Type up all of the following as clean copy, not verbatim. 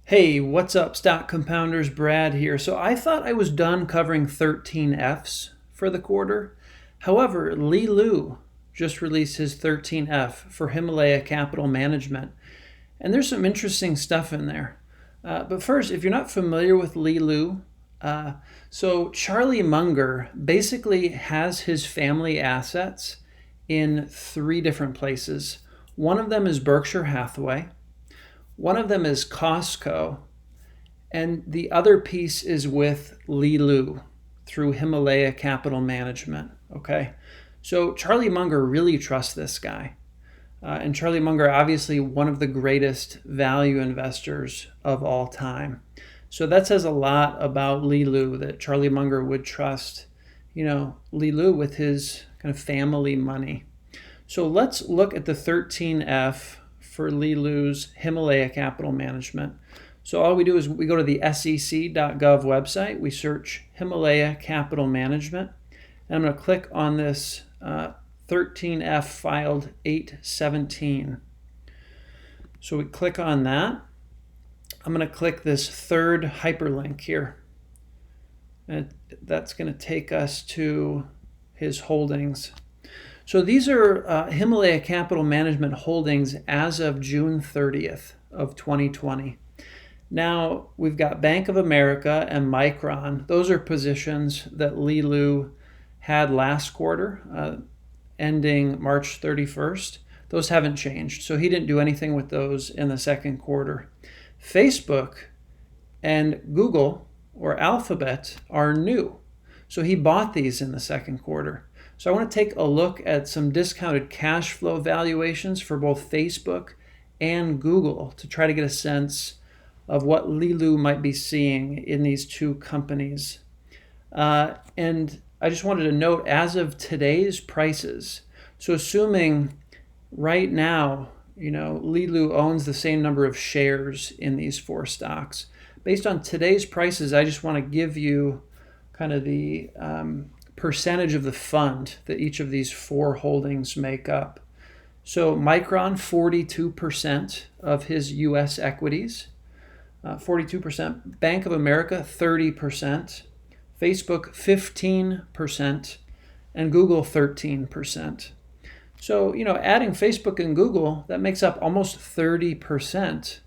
Hey, what's up, stock compounders? Brad here. So I thought I was done covering 13 Fs for the quarter. However, Li Lu just released his 13F for Himalaya Capital Management. And there's some interesting stuff in there. But first, if you're not familiar with Li Lu, so Charlie Munger basically has his family assets in three different places. One of them is Berkshire Hathaway. One of them is Costco, and the other piece is with Li Lu through Himalaya Capital Management. Okay, so Charlie Munger really trusts this guy. And Charlie Munger, obviously one of the greatest value investors of all time. So that says a lot about Li Lu, that Charlie Munger would trust, Li Lu with his kind of family money. So let's look at the 13F for Li Lu's Himalaya Capital Management. So all we do is we go to the sec.gov website, we search Himalaya Capital Management, and I'm going to click on this 13F filed 817. So we click on that. I'm going to click this third hyperlink here. And that's going to take us to his holdings. So these are Himalaya Capital Management holdings as of June 30th of 2020. Now we've got Bank of America and Micron. Those are positions that Li Lu had last quarter, ending March 31st. Those haven't changed. So he didn't do anything with those in the second quarter. Facebook and Google or Alphabet are new. So he bought these in the second quarter. So I want to take a look at some discounted cash flow valuations for both Facebook and Google to try to get a sense of what Li Lu might be seeing in these two companies. And I just wanted to note, as of today's prices, so assuming right now, Li Lu owns the same number of shares in these four stocks. Based on today's prices, I just want to give you kind of the percentage of the fund that each of these four holdings make up. So Micron, 42% of his U.S. equities, 42%. Bank of America, 30%. Facebook, 15%. And Google, 13%. So, adding Facebook and Google, that makes up almost 30%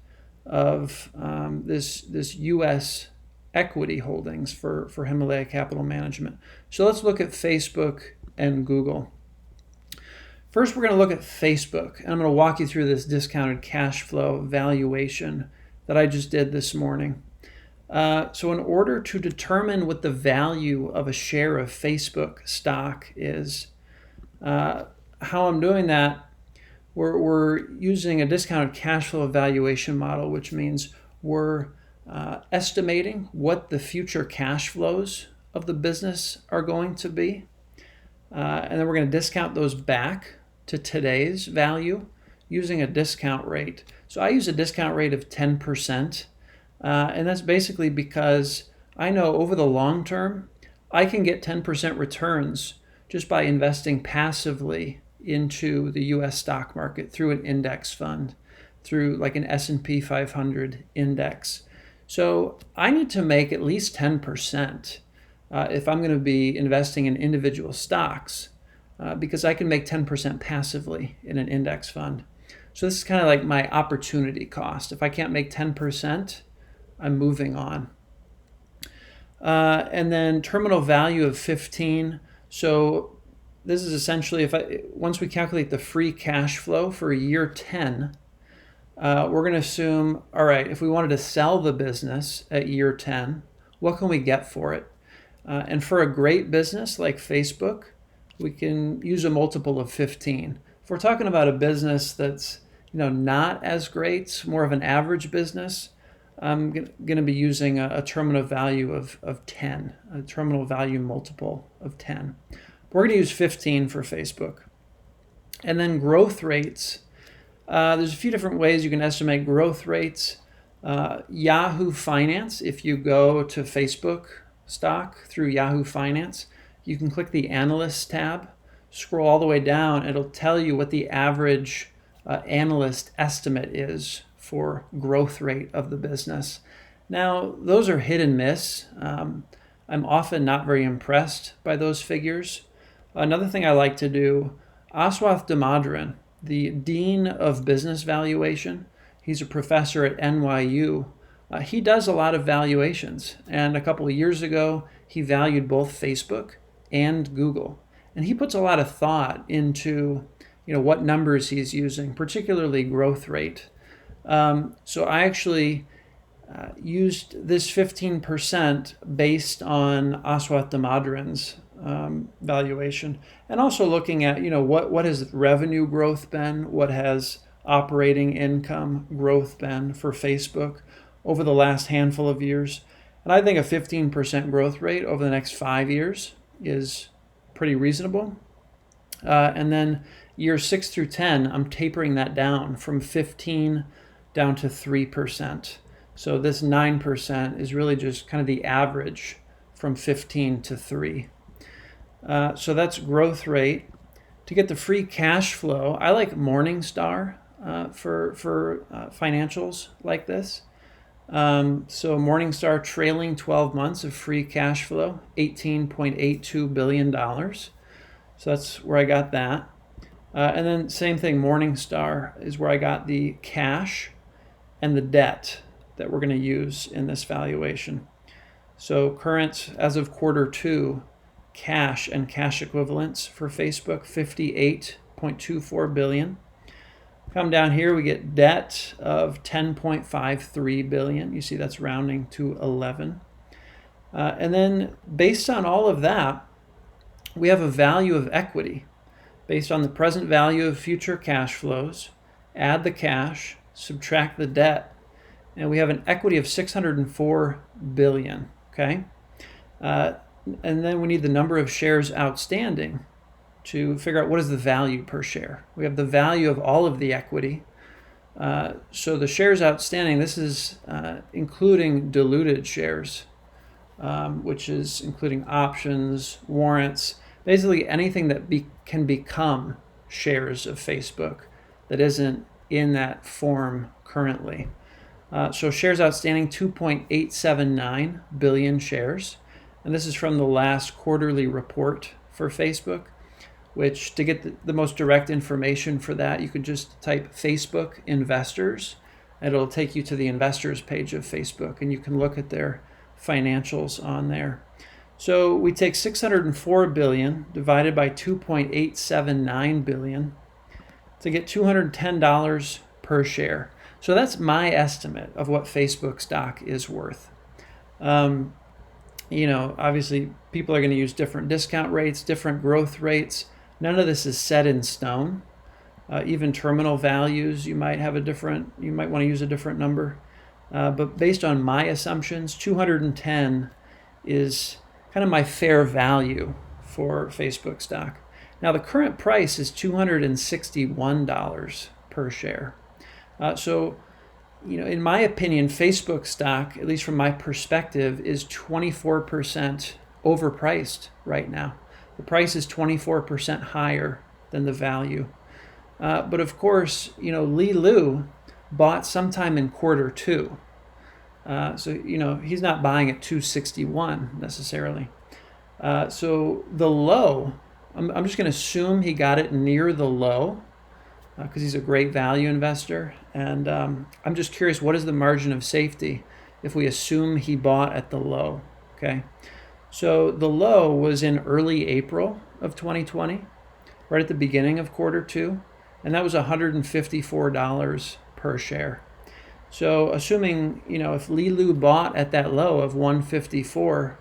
of this U.S. equity holdings for Himalaya Capital Management. So let's look at Facebook and Google. First, we're going to look at Facebook, and I'm going to walk you through this discounted cash flow valuation that I just did this morning. So in order to determine what the value of a share of Facebook stock is, how I'm doing that, we're using a discounted cash flow valuation model, which means we're estimating what the future cash flows of the business are going to be. And then we're going to discount those back to today's value using a discount rate. So I use a discount rate of 10%. And that's basically because I know over the long term, I can get 10% returns just by investing passively into the US stock market through an index fund, through like an S&P 500 index. So I need to make at least 10% if I'm going to be investing in individual stocks, because I can make 10% passively in an index fund. So this is kind of like my opportunity cost. If I can't make 10%, I'm moving on. And then terminal value of 15. So this is essentially, once we calculate the free cash flow for year 10, we're going to assume, all right, if we wanted to sell the business at year 10, what can we get for it? And for a great business like Facebook, we can use a multiple of 15. If we're talking about a business that's not as great, more of an average business, I'm going to be using a terminal value of 10, a terminal value multiple of 10. We're going to use 15 for Facebook. And then growth rates. There's a few different ways you can estimate growth rates. Yahoo Finance, if you go to Facebook stock through Yahoo Finance, you can click the Analyst tab, scroll all the way down, it'll tell you what the average analyst estimate is for growth rate of the business. Now, those are hit and miss. I'm often not very impressed by those figures. Another thing I like to do, Aswath Damodaran, the Dean of Business Valuation, he's a professor at NYU. He does a lot of valuations. And a couple of years ago, he valued both Facebook and Google. And he puts a lot of thought into what numbers he's using, particularly growth rate. So I actually used this 15% based on Aswath Damodaran's valuation, and also looking at what has revenue growth been, what has operating income growth been for Facebook over the last handful of years. And I think a 15% growth rate over the next 5 years is pretty reasonable. And then years 6 through 10, I'm tapering that down from 15 down to 3%. So this 9% is really just kind of the average from 15 to 3. So that's growth rate. To get the free cash flow, I like Morningstar for financials like this. So Morningstar trailing 12 months of free cash flow, $18.82 billion. So that's where I got that. And then same thing, Morningstar is where I got the cash and the debt that we're going to use in this valuation. So current, as of quarter 2, cash and cash equivalents for Facebook, $58.24 billion. Come down here, we get debt of $10.53 billion. You see that's rounding to 11. And then based on all of that, we have a value of equity based on the present value of future cash flows, add the cash, subtract the debt, and we have an equity of $604 billion, okay? And then we need the number of shares outstanding to figure out what is the value per share. We have the value of all of the equity. So the shares outstanding, this is including diluted shares, which is including options, warrants, basically anything that can become shares of Facebook that isn't in that form currently. So shares outstanding, 2.879 billion shares. And this is from the last quarterly report for Facebook, which to get the most direct information for that, you could just type Facebook investors, and it'll take you to the investors page of Facebook, and you can look at their financials on there. So we take 604 billion divided by 2.879 billion to get $210 per share. So that's my estimate of what Facebook stock is worth. Obviously people are going to use different discount rates, different growth rates. None of this is set in stone. Even terminal values, you might want to use a different number. But based on my assumptions, 210 is kind of my fair value for Facebook stock. Now the current price is $261 per share. In my opinion, Facebook stock, at least from my perspective, is 24% overpriced right now. The price is 24% higher than the value. But of course, Li Lu bought sometime in quarter 2. He's not buying at 261 necessarily. So the low, I'm just going to assume he got it near the low, because he's a great value investor. And I'm just curious, what is the margin of safety if we assume he bought at the low? Okay. So the low was in early April of 2020, right at the beginning of quarter 2, and that was $154 per share. So assuming, if Li Lu bought at that low of 154,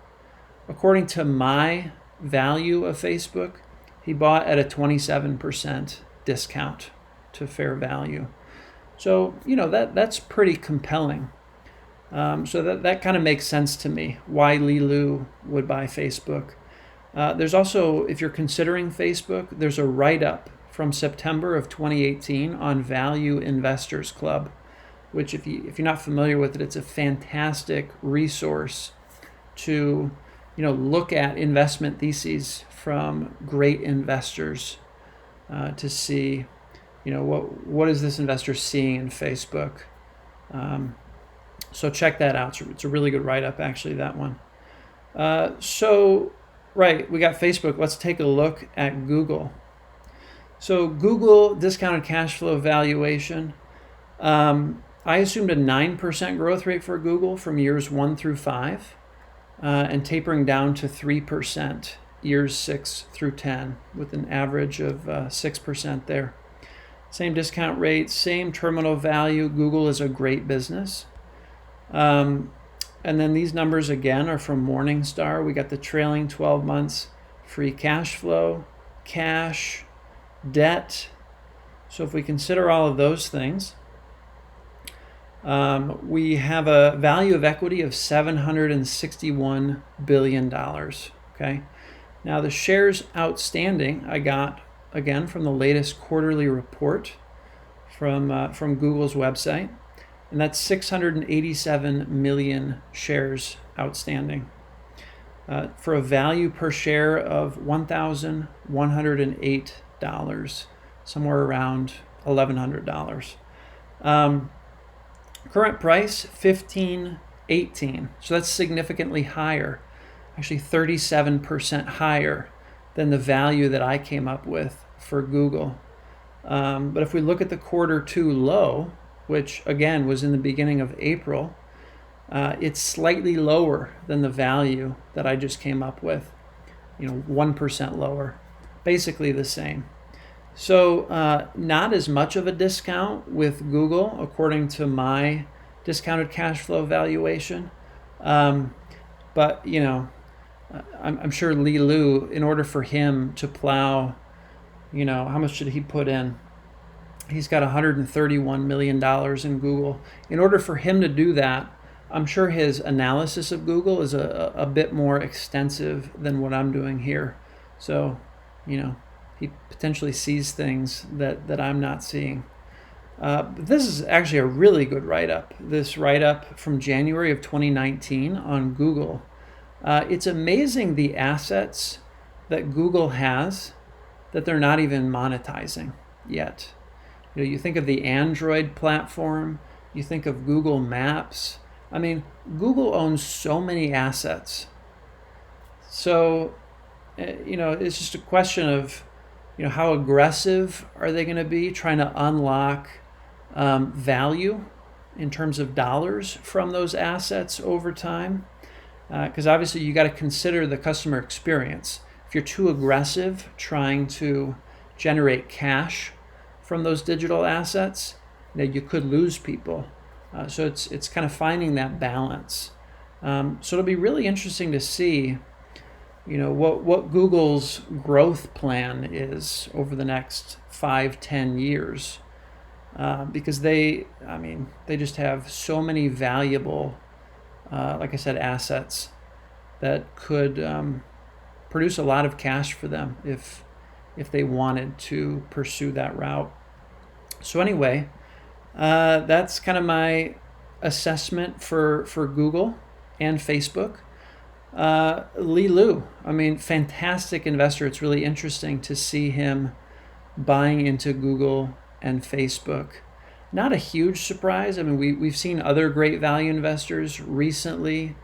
according to my value of Facebook, he bought at a 27% discount to fair value. So, that's pretty compelling. So that kind of makes sense to me, why Li Lu would buy Facebook. There's also, if you're considering Facebook, there's a write-up from September of 2018 on Value Investors Club, which if you're not familiar with it, it's a fantastic resource to look at investment theses from great investors to see what is this investor seeing in Facebook So check that out. It's a really good write-up, actually, that one. Right, we got Facebook. Let's take a look at Google. So Google discounted cash flow valuation. I assumed a 9% growth rate for Google from years 1 through 5, and tapering down to 3% years 6 through 10, with an average of 6% there. Same discount rate, same terminal value. Google is a great business. And then these numbers again are from Morningstar. We got the trailing 12 months free cash flow, cash, debt. So if we consider all of those things, we have a value of equity of $761 billion. Okay. Now the shares outstanding I got again from the latest quarterly report from Google's website, and that's 687 million shares outstanding for a value per share of $1,108, somewhere around $1,100. Current price $15.18, so that's significantly higher, actually 37% higher than the value that I came up with for Google. But if we look at the Q2 low, which again was in the beginning of April, it's slightly lower than the value that I just came up with, 1% lower, basically the same. So not as much of a discount with Google, according to my discounted cash flow valuation. But, I'm sure Li Lu, in order for him to plow, how much should he put in? He's got $131 million in Google. In order for him to do that, I'm sure his analysis of Google is a bit more extensive than what I'm doing here. So, he potentially sees things that I'm not seeing. But this is actually a really good write-up. This write-up from January of 2019 on Google. It's amazing the assets that Google has that they're not even monetizing yet. You think of the Android platform, you think of Google Maps. I mean, Google owns so many assets. So, it's just a question of, how aggressive are they going to be trying to unlock value in terms of dollars from those assets over time? Because obviously you got to consider the customer experience. If you're too aggressive trying to generate cash from those digital assets, you could lose people. So it's kind of finding that balance. So it'll be really interesting to see, what Google's growth plan is over the next 5-10 years, because they just have so many valuable, like I said, assets that could produce a lot of cash for them if they wanted to pursue that route. So anyway, that's kind of my assessment for Google and Facebook. Li Lu, fantastic investor. It's really interesting to see him buying into Google and Facebook. Not a huge surprise. We've seen other great value investors recently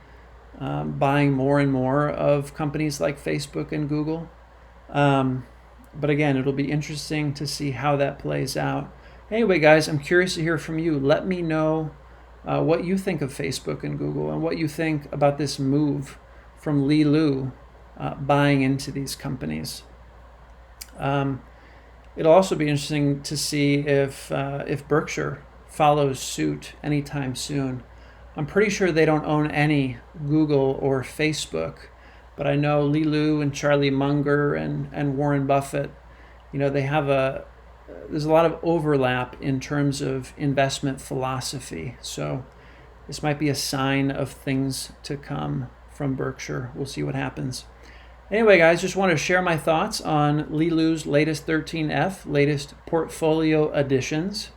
buying more and more of companies like Facebook and Google. But again, it'll be interesting to see how that plays out. Anyway, guys, I'm curious to hear from you. Let me know what you think of Facebook and Google and what you think about this move from Li Lu buying into these companies. It'll also be interesting to see if Berkshire follows suit anytime soon. I'm pretty sure they don't own any Google or Facebook, but I know Li Lu and Charlie Munger and Warren Buffett, there's a lot of overlap in terms of investment philosophy. So this might be a sign of things to come from Berkshire. We'll see what happens. Anyway, guys, just want to share my thoughts on Li Lu's latest 13F, latest portfolio additions.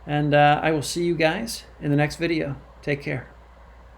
And I will see you guys in the next video. Take care.